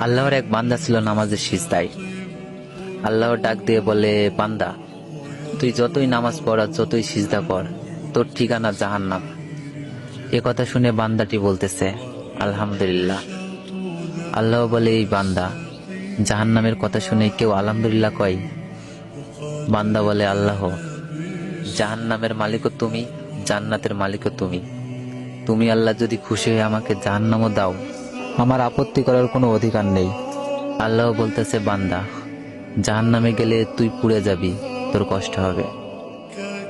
আল্লাহর এক বান্দা ছিল নামাজের সিজদায়। আল্লাহ ডাক দিয়ে বলে, বান্দা, তুই যতই নামাজ পড় আর যতই সিজদা কর, তোর ঠিকানা জাহান্নাম। এ কথা শুনে বান্দাটি বলতেছে, আলহামদুলিল্লাহ। আল্লাহ বলে, এই বান্দা, জাহান্নামের কথা শুনে কেউ আলহামদুলিল্লাহ কয়? বান্দা বলে, আল্লাহ, জাহান্নামের মালিকও তুমি, জান্নাতের মালিকও তুমি। তুমি আল্লাহ যদি খুশি হয়ে আমাকে জাহান্নামও দাও, আমার আপত্তি করার কোনো অধিকার নেই। আল্লাহ বলতেছে, বান্দা, জাহান্নামে গেলে তুই পুড়ে যাবি, তোর কষ্ট হবে।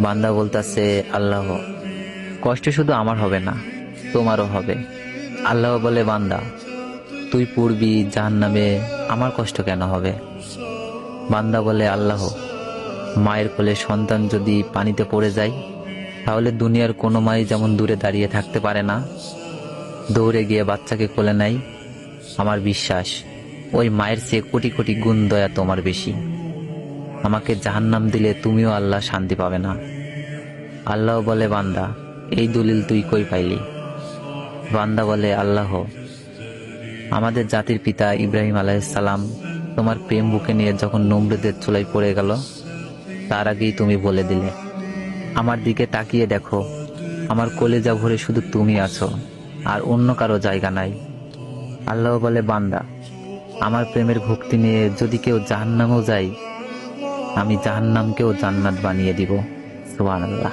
বান্দা বলতেছে, আল্লাহ, কষ্ট শুধু আমার হবে না, তোমারও হবে। আল্লাহ বলে, বান্দা, তুই পুড়বি জাহান্নামে, আমার কষ্ট কেন হবে? বান্দা বলে, আল্লাহ, মায়ের কোলে সন্তান যদি পানিতে পড়ে যায়, তাহলে দুনিয়ার কোনো মাই যেমন দূরে দাঁড়িয়ে থাকতে পারে না, দৌড়ে গিয়ে বাচ্চাকে কোলে নেয়, আমার বিশ্বাস ওই মায়ের চেয়ে কোটি কোটি গুণ দয়া তোমার বেশি। আমাকে জাহান্নাম দিলে তুমিও আল্লাহ শান্তি পাবে না। আল্লাহ বলে, বান্দা, এই দলিল তুই কই পাইলি? বান্দা বলে, আল্লাহ, আমাদের জাতির পিতা ইব্রাহিম আলাইহিসসালাম তোমার প্রেম বুকে নিয়ে যখন নমরুদের চুলায় পড়ে গেল, তার আগেই তুমি বলে দিলে, আমার দিকে তাকিয়ে দেখো, আমার কলেজা ভরে শুধু তুমি আছো, আর অন্য কারো জায়গা নাই। আল্লাহ বলে, বান্দা, আমার প্রেমের ভক্তি নিয়ে যদি কেউ জাহান্নামেও যায়, আমি জাহান্নামকেও জান্নাত বানিয়ে দিব। সুবহানাল্লাহ।